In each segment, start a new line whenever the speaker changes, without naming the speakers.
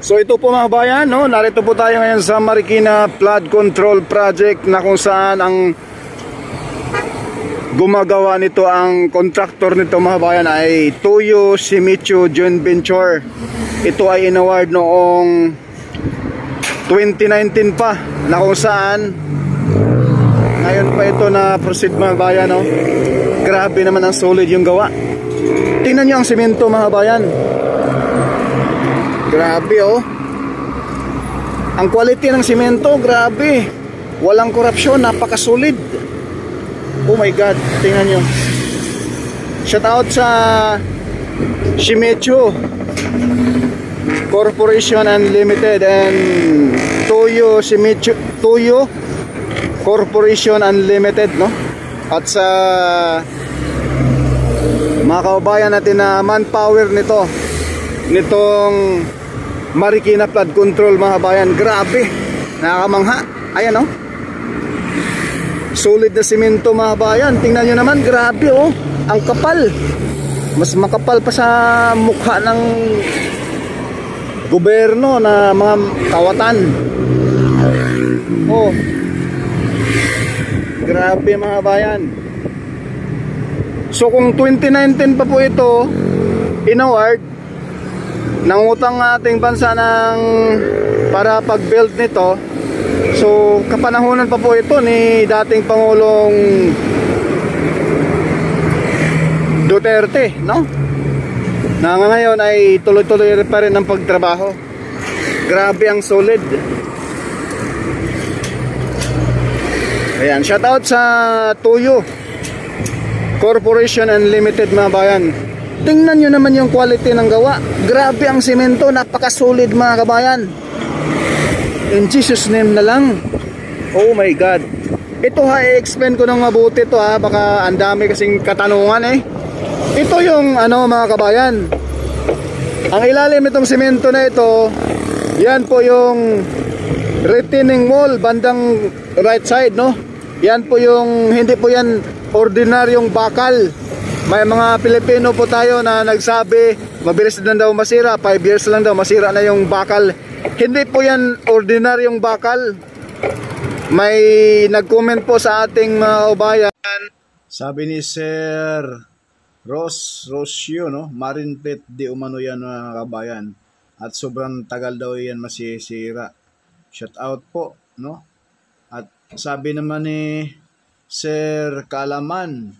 So ito po mga bayan, no? Narito po tayo ngayon sa Marikina Flood Control Project na kung saan ang gumagawa nito, ang contractor nito mga bayan ay Toyo Shimizu Joint Venture. Ito ay inaward noong 2019 pa, na kung saan ngayon pa ito na proceed mga bayan, no? Grabe naman ang solid yung gawa. Tingnan nyo ang simento mga bayan. Grabe oh. Ang quality ng simento, grabe. Walang korupsyon, napakasolid. Oh my God, tingnan nyo. Shout out sa Shimizu Corporation Unlimited and Toyo Shimizu Toyo Corporation Unlimited, no? At sa mga kaubayan natin na manpower nitong Marikina Flood Control mga bayan, grabe, nakakamangha. Ayan oh, solid na simento mga bayan. Tingnan nyo naman, grabe oh, ang kapal. Mas makapal pa sa mukha ng gobyerno na mga kawatan. Oh, grabe mga bayan. So kung 2019 pa po ito inaward, nangutang ating bansa ng para pag-build nito. So kapanahunan pa po ito ni dating Pangulong Duterte, no? Na ngayon ay tuloy-tuloy pa rin ang pagtrabaho. Grabe ang solid. Ayan, shout out sa Toyo Corporation Unlimited mga bayan. Tingnan nyo naman yung quality ng gawa. Grabe ang simento, napakasolid mga kabayan. In Jesus name na lang. Oh my God. Ito ha, i-explain ko ng mabuti to ha. Baka ang dami kasing katanungan eh. Ito yung ano mga kabayan. Ang ilalim itong simento na ito, yan po yung retaining wall, bandang right side, no? Yan po yung, hindi po yan ordinaryong bakal. May mga Pilipino po tayo na nagsabi mabilis na daw masira, 5 years lang daw masira na yung bakal. Hindi po yan ordinaryong bakal. May nag-comment po sa ating mga ubayan. Sabi ni Sir Rocio, no? Marinpet di umano yan mga kabayan. At sobrang tagal daw yan masisira. Shout out po, no? At sabi naman ni Sir Kalaman,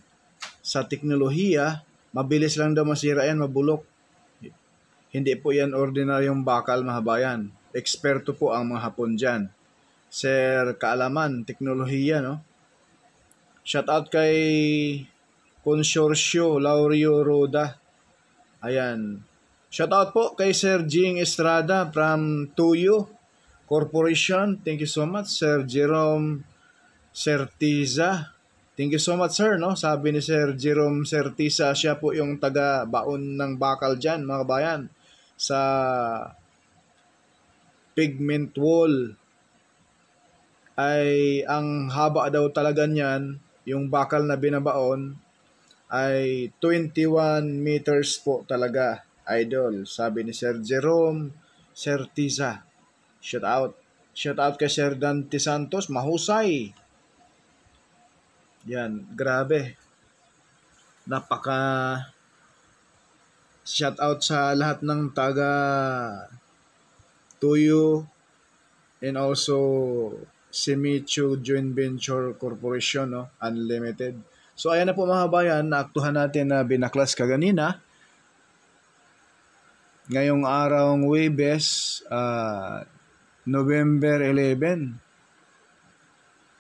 sa teknolohiya, mabilis lang daw masira yan, mabulok. Hindi po yan ordinaryong bakal mga bayan. Eksperto po ang mga Hapon dyan. Sir Kaalaman, teknolohiya, no? Shout out kay Consorcio Laurio Roda. Ayan. Shout out po kay Sir Jing Estrada from Toyo Corporation. Thank you so much. Sir Jerome Certiza. Thank you so much sir, no? Sabi ni Sir Jerome Certiza, siya po yung taga-baon ng bakal dyan mga bayan sa pigment wall. Ay ang haba daw talaga niyan, yung bakal na binabaon ay 21 meters po talaga, idol. Sabi ni Sir Jerome Certiza. Shout out kay Sir Dante Santos, mahusay. Yan, grabe. Napaka shout out sa lahat ng taga Toyo and also Shimizu Joint Venture Corporation, no? Unlimited. So ayan na po mga bayan, naaktuhan natin na binaklas kaganina. Ngayong araw ng Huwebes, November 11.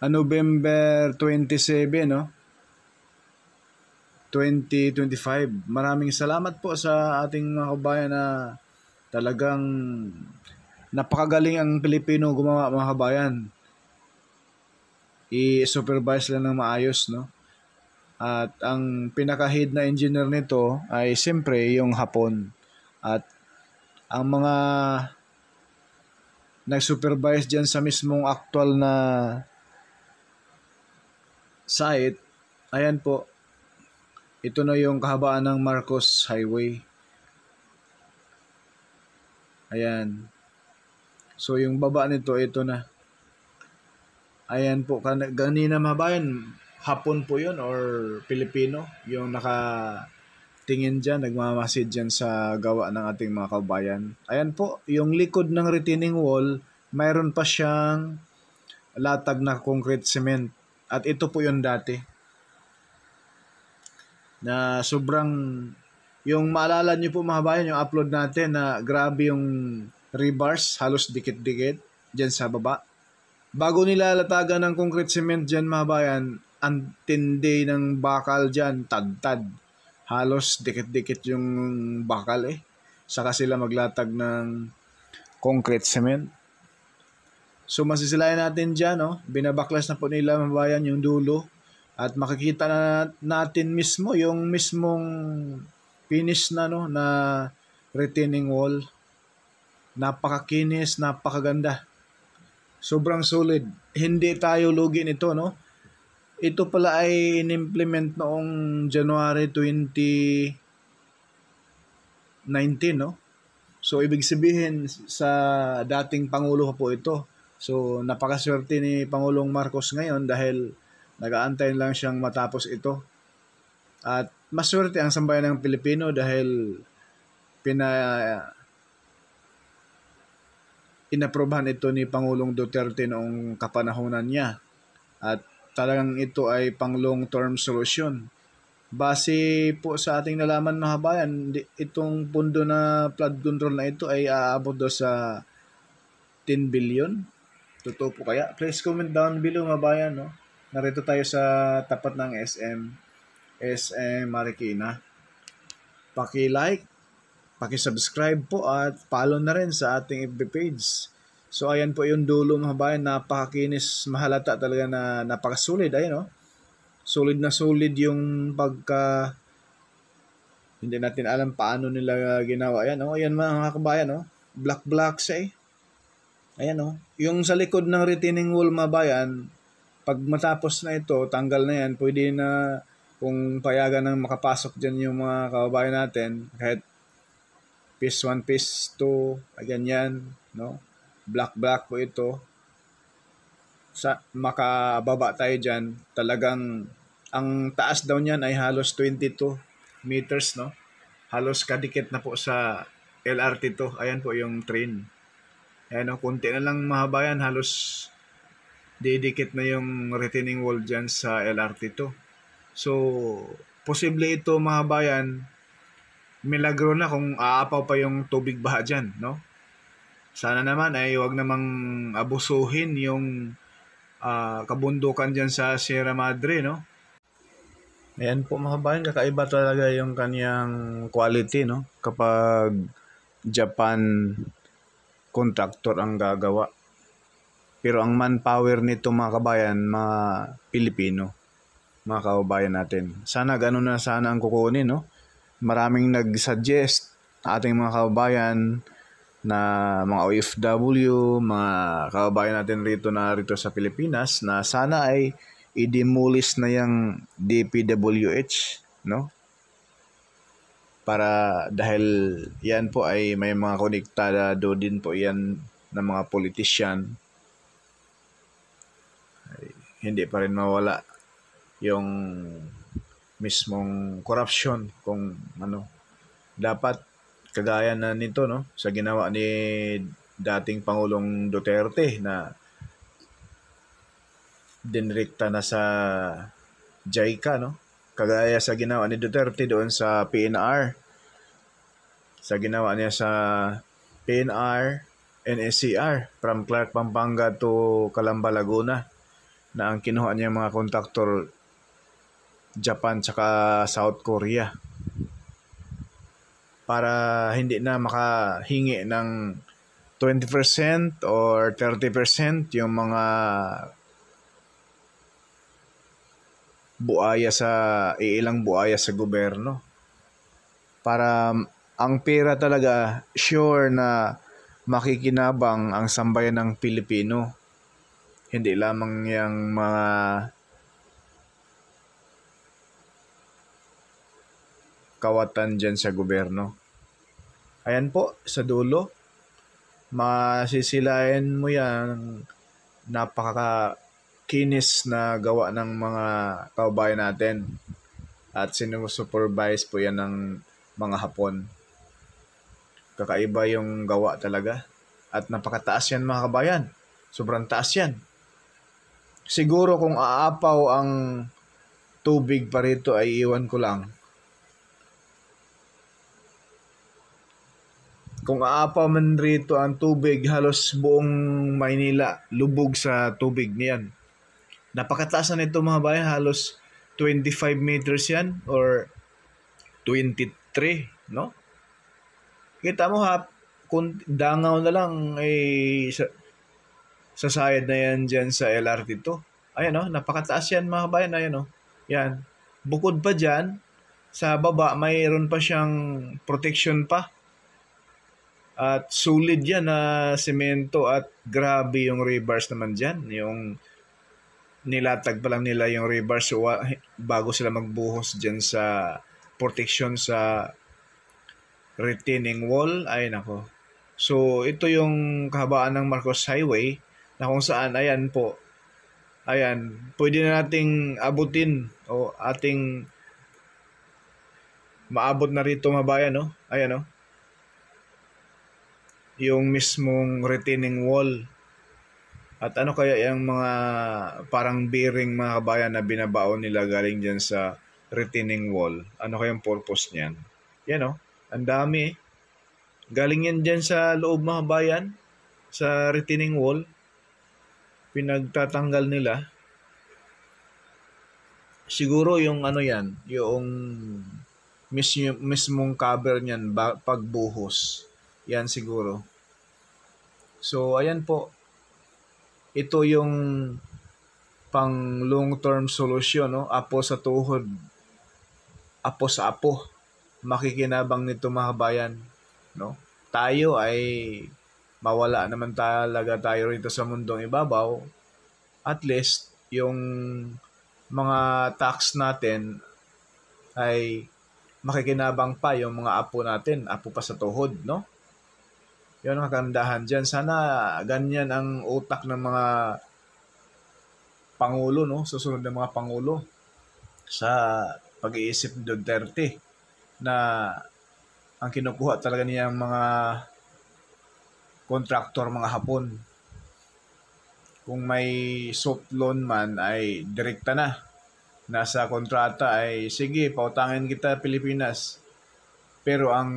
November 27, no? 2025. Maraming salamat po sa ating mga kabayan na talagang napakagaling ang Pilipino gumawa mga kabayan. I-supervise lang ng maayos, no? At ang pinaka-head na engineer nito ay siyempre yung Hapon. At ang mga nag-supervise dyan sa mismong actual na site, ayan po, ito na yung kahabaan ng Marcos Highway. Ayan. So yung baba nito, ito na. Ayan po, ganina mga bayan, Hapon po yun or Pilipino, yung nakatingin dyan, nagmamasid dyan sa gawa ng ating mga kabayan. Ayan po, yung likod ng retaining wall, mayroon pa siyang latag na concrete cement. At ito po yung dati. Na sobrang, yung maalala nyo po mga bayan, yung upload natin na grabe yung rebars, halos dikit-dikit dyan sa baba. Bago nila latagan ng concrete cement dyan mga bayan, ang tindi ng bakal dyan, tad-tad. Halos dikit-dikit yung bakal eh. Saka sila maglatag ng concrete cement. So masisilayan natin dyan, no? Binabaklas na po nila mga bayan yung dulo. At makikita na natin mismo yung mismong finish na, no, na retaining wall. Napakakinis, napakaganda. Sobrang solid. Hindi tayo lugi nito, no? Ito pala ay in-implement noong January 2019, no? So, ibig sabihin sa dating Pangulo po ito. So, napakaswerte ni Pangulong Marcos ngayon dahil nag-aantay lang siyang matapos ito. At maswerte ang sambayan ng Pilipino dahil inaprobahan ito ni Pangulong Duterte noong kapanahonan niya. At talagang ito ay pang long-term solution. Base po sa ating nalaman mga bayan, itong pundo na flood control na ito ay aabot daw sa 10 billion. Totoo po kaya? Please comment down below mga bayan. No? Narito tayo sa tapat ng SM Marikina. Paki-like, paki-subscribe po at follow na rin sa ating FB page. So ayan po yung dulo mga bayan, napakakinis, mahalata talaga na napakasulit. Ayan, no? Solid na solid yung pagka, hindi natin alam paano nila ginawa. Ayan, no? Ayan mga kabayan, no? Black siya eh. Ayan, no? Yung sa likod ng retaining wall mga bayan, pag matapos na ito, tanggal na yan, pwede na kung payagan ng makapasok dyan yung mga kababayan natin, kahit piece 1, piece 2, ganyan, no? Black po ito. Makababa tayo dyan, talagang ang taas daw niyan ay halos 22 meters, no? Halos kadikit na po sa LRT to. Ayan po yung train. Ayan, no? Kunti na lang mahaba yan, halos didikit na yung retaining wall dyan sa LRT to. So, posible ito mga bayan, milagro na kung aapaw pa yung tubig baha dyan, no? Sana naman ay huwag namang abusuhin yung kabundukan dyan sa Sierra Madre, no? Ayan po mga bayan, kakaiba talaga yung kanyang quality, no? Kapag Japan contractor ang gagawa. Pero ang manpower nito mga kabayan, mga Pilipino, mga kababayan natin. Sana ganun na sana ang kukunin, no? Maraming nag-suggest ating mga kababayan na mga OFW, mga kababayan natin rito sa Pilipinas na sana ay i-demolish na yung DPWH, no? Para dahil yan po ay may mga konektado din po yan ng mga politician. Ay, hindi pa rin mawala yung mismong corruption kung ano. Dapat kagaya na nito, no, sa ginawa ni dating Pangulong Duterte na dinrekta na sa JICA, no? Kagaya sa ginawa ni Duterte doon sa PNR. Sa ginawa niya sa PNR, NSCR from Clark, Pampanga to Calamba, Laguna, na ang kinuha niya mga kontraktor Japan tsaka South Korea para hindi na makahingi ng 20% or 30% yung mga ilang buaya sa gobyerno. Para ang pera talaga sure na makikinabang ang sambayan ng Pilipino. Hindi lamang yung mga kawatan dyan sa gobyerno. Ayan po, sa dulo.
Masisilayan mo yan, napakakinis na gawa ng mga kababayan natin. At sinusupervise po yan ng mga Hapon. Kakaiba yung gawa talaga. At napakataas yan mga kabayan. Sobrang taas yan. Siguro kung aapaw ang tubig pa rito ay iwan ko lang. Kung aapaw man rito ang tubig, halos buong Maynila lubog sa tubig niyan. Napakataas na nito mga bayan, halos 25 meters yan or 23, no? Kita mo kung dangaw na lang ay sa side na yan dyan sa LRT to. Ayan o, napakataas yan mga bayan, ayan o. Yan. Bukod pa dyan, sa baba, mayroon pa siyang protection pa. At solid yan na semento at grabe yung rebars naman dyan. Yung nilatag pa lang nila yung rebars bago sila magbuhos dyan sa protection sa retaining wall. Ay nako. So ito yung kahabaan ng Marcos Highway na kung saan ayan po. Ayan, pwede na nating abutin o ating maabot na rito mga bayan, no? Ayan, no? Yung mismong retaining wall. At ano kaya yung mga parang bearing mga kabayan na binabaon nila galing dyan sa retaining wall? Ano kayang purpose niyan? Yan o, ang dami. Galing yan dyan sa loob mga kabayan, sa retaining wall. Pinagtatanggal nila. Siguro yung ano yan, yung mismong cover niyan pagbuhos. Yan siguro. So, ayan po. Ito yung pang long-term solution, no? Apo sa tuhod. Apo sa apo. Makikinabang nito mga kabayan, no? Tayo ay mawala naman talaga tayo rito sa mundong ibabaw. At least, yung mga tax natin ay makikinabang pa yung mga apo natin. Apo pa sa tuhod, no? Yun ang kagandahan dyan. Sana ganyan ang utak ng mga pangulo, no? Susunod ng mga pangulo sa pag-iisip ni Duterte na ang kinukuha talaga niyang mga kontraktor, mga Hapon. Kung may soft loan man ay direkta na. Nasa kontrata ay sige, pautangin kita Pilipinas. Pero ang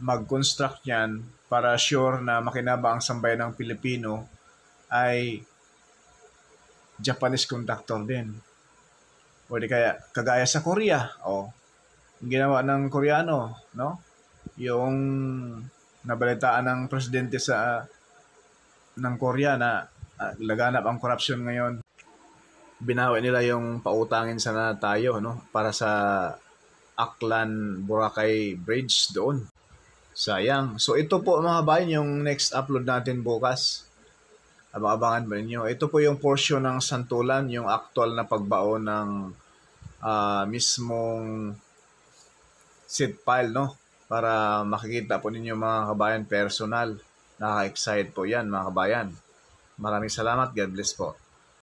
mag-construct niyan para sure na makinabang ang sambayan ng Pilipino ay Japanese contractor din. O di kaya kagaya sa Korea, ginawa ng Koreano, no? Yung nabalitaan ng presidente ng Korea na laganap ang corruption ngayon. Binawi nila yung pautangin sana tayo, no? Para sa Aklan Boracay Bridge doon. Sayang. So ito po mga bayan yung next upload natin bukas. Abang-abangan ba ninyo? Ito po yung portion ng santulan, yung actual na pagbaon ng mismong seed pile, no? Para makikita po ninyo mga kabayan personal. Nakaka-excite po yan mga kabayan. Maraming salamat. God bless po.